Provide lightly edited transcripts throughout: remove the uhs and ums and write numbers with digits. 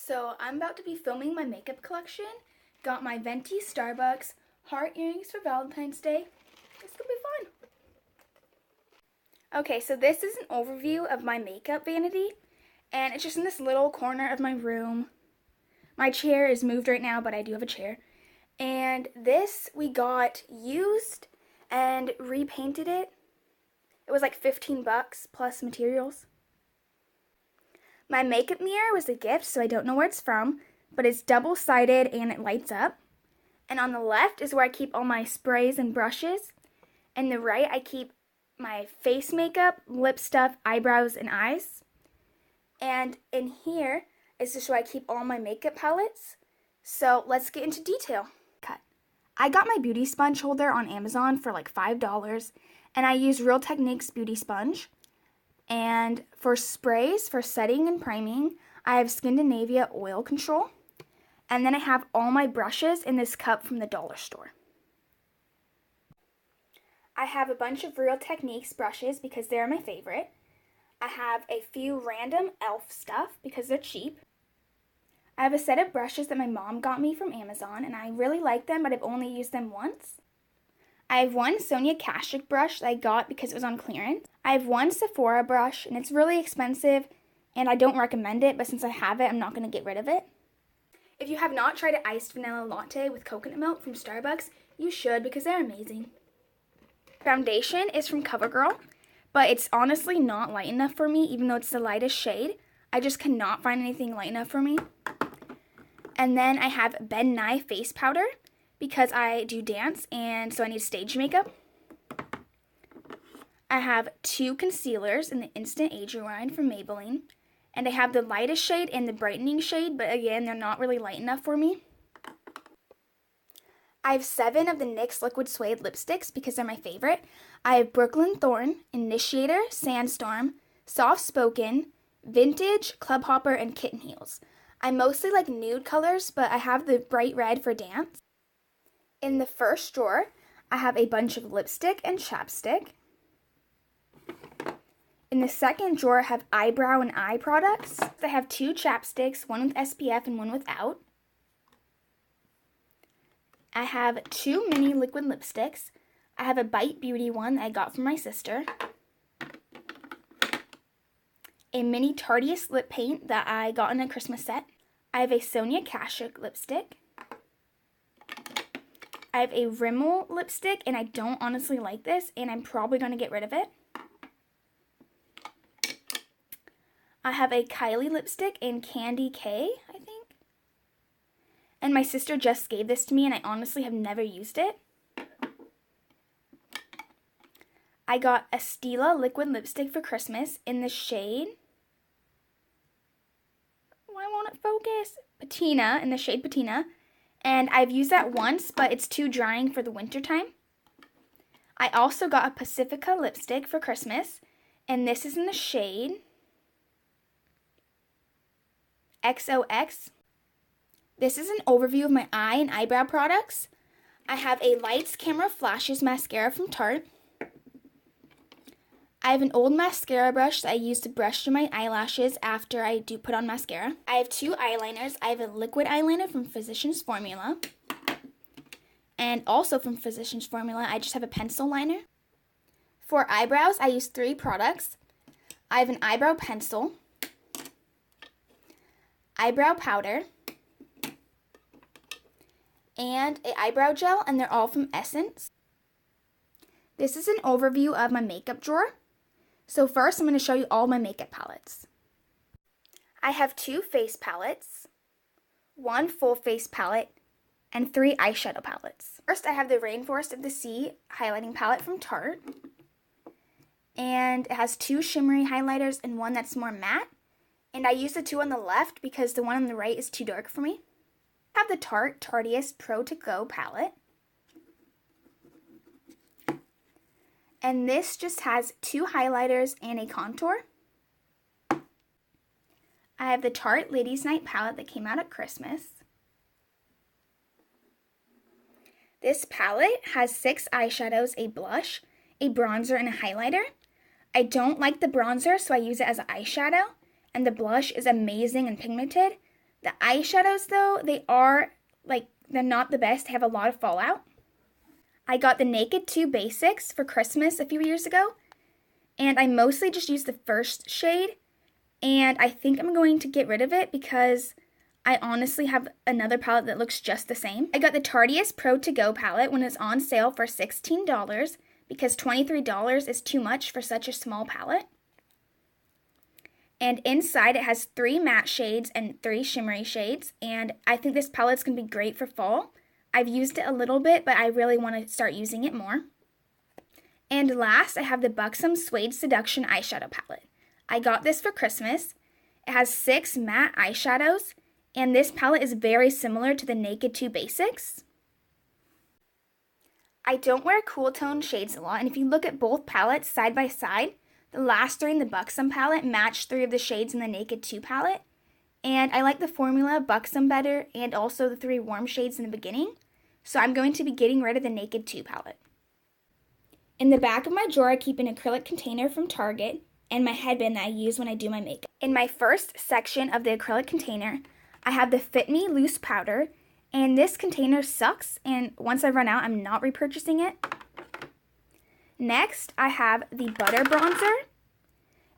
So I'm about to be filming my makeup collection. Got my Venti Starbucks heart earrings for Valentine's Day. It's gonna be fun. Okay, so this is an overview of my makeup vanity, and it's just in this little corner of my room. My chair is moved right now, but I do have a chair. And this we got used and repainted it. It was like 15 bucks plus materials. My makeup mirror was a gift, so I don't know where it's from, but it's double-sided and it lights up. And on the left is where I keep all my sprays and brushes. And the right, I keep my face makeup, lip stuff, eyebrows, and eyes. And in here is just where I keep all my makeup palettes. So let's get into detail. I got my beauty sponge holder on Amazon for like $5, and I use Real Techniques beauty sponge. And for sprays, for setting and priming, I have Scandinavia Oil Control. And then I have all my brushes in this cup from the dollar store. I have a bunch of Real Techniques brushes because they're my favorite. I have a few random e.l.f. stuff because they're cheap. I have a set of brushes that my mom got me from Amazon, and I really like them, but I've only used them once. I have one Sonia Kashuk brush that I got because it was on clearance. I have one Sephora brush, and it's really expensive, and I don't recommend it, but since I have it, I'm not going to get rid of it. If you have not tried an iced vanilla latte with coconut milk from Starbucks, you should because they're amazing. Foundation is from CoverGirl, but it's honestly not light enough for me, even though it's the lightest shade. I just cannot find anything light enough for me. And then I have Ben Nye face powder, because I do dance, and so I need stage makeup. I have two concealers in the Instant Age Rewind from Maybelline. And I have the lightest shade and the brightening shade, but again, they're not really light enough for me. I have 7 of the NYX Liquid Suede lipsticks because they're my favorite. I have Brooklyn Thorn, Initiator, Sandstorm, Soft Spoken, Vintage, Club Hopper, and Kitten Heels. I mostly like nude colors, but I have the bright red for dance. In the first drawer, I have a bunch of lipstick and chapstick. In the second drawer, I have eyebrow and eye products. I have 2 chapsticks, one with SPF and one without. I have 2 mini liquid lipsticks. I have a Bite Beauty one that I got from my sister. A mini Tarteist lip paint that I got in a Christmas set. I have a Sonia Kashuk lipstick. I have a Rimmel lipstick, and I don't honestly like this, and I'm probably going to get rid of it. I have a Kylie lipstick in Candy K, I think. And my sister just gave this to me, and I honestly have never used it. I got a Stila liquid lipstick for Christmas in the shade... Why won't it focus? Patina, in the shade Patina. And I've used that once, but it's too drying for the winter time. I also got a Pacifica lipstick for Christmas, and this is in the shade XOX. This is an overview of my eye and eyebrow products. I have a Lights Camera Flashes mascara from Tarte. I have an old mascara brush that I use to brush through my eyelashes after I do put on mascara. I have 2 eyeliners. I have a liquid eyeliner from Physicians Formula. And also from Physicians Formula, I just have a pencil liner. For eyebrows, I use 3 products. I have an eyebrow pencil, eyebrow powder, and an eyebrow gel, and they're all from Essence. This is an overview of my makeup drawer. So first, I'm going to show you all my makeup palettes. I have 2 face palettes, 1 full face palette, and 3 eyeshadow palettes. First, I have the Rainforest of the Sea highlighting palette from Tarte. And it has 2 shimmery highlighters and 1 that's more matte. And I use the 2 on the left because the one on the right is too dark for me. I have the Tarte Tarteist Pro To Go palette. And this just has 2 highlighters and a contour. I have the Tarte Ladies Night palette that came out at Christmas. This palette has 6 eyeshadows, a blush, a bronzer, and a highlighter. I don't like the bronzer, so I use it as an eyeshadow. And the blush is amazing and pigmented, The eyeshadows, though, they're not the best. They have a lot of fallout. I got the Naked 2 Basics for Christmas a few years ago, and I mostly just used the first shade, and I think I'm going to get rid of it because I honestly have another palette that looks just the same. I got the Tarteist Pro To Go palette when it's on sale for $16 because $23 is too much for such a small palette. And inside it has 3 matte shades and 3 shimmery shades, and I think this palette's going to be great for fall. I've used it a little bit, but I really want to start using it more. And last, I have the Buxom Suede Seduction eyeshadow palette. I got this for Christmas. It has 6 matte eyeshadows, and this palette is very similar to the Naked 2 Basics. I don't wear cool tone shades a lot, and if you look at both palettes side by side, the last 3 in the Buxom palette match 3 of the shades in the Naked 2 palette. And I like the formula Buxom better and also the 3 warm shades in the beginning. So I'm going to be getting rid of the Naked 2 palette. In the back of my drawer, I keep an acrylic container from Target and my headband that I use when I do my makeup. In my first section of the acrylic container, I have the Fit Me Loose Powder. And this container sucks, and once I run out, I'm not repurchasing it. Next, I have the Butter Bronzer.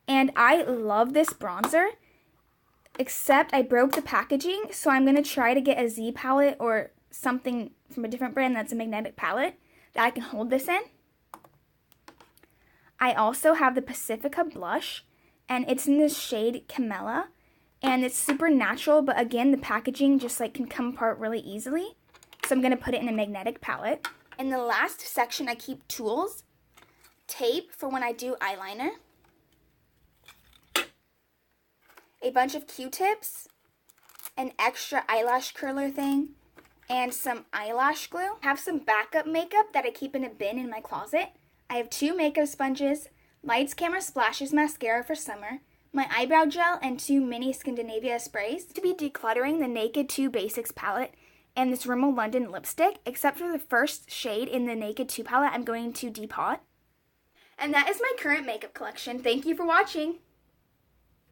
And I love this bronzer, except I broke the packaging, so I'm going to try to get a Z palette or something from a different brand that's a magnetic palette that I can hold this in. I also have the Pacifica blush, and it's in this shade Camella, and it's super natural, but again, the packaging just can come apart really easily, so I'm going to put it in a magnetic palette. In the last section, I keep tools, tape for when I do eyeliner, a bunch of Q-tips, an extra eyelash curler thing, and some eyelash glue. I have some backup makeup that I keep in a bin in my closet. I have 2 makeup sponges, Lights Camera Splashes mascara for summer, my eyebrow gel, and 2 mini Scandinavia sprays. To be decluttering the Naked 2 Basics palette and this Rimmel London lipstick, except for the first shade in the Naked 2 palette I'm going to depot. And that is my current makeup collection. Thank you for watching.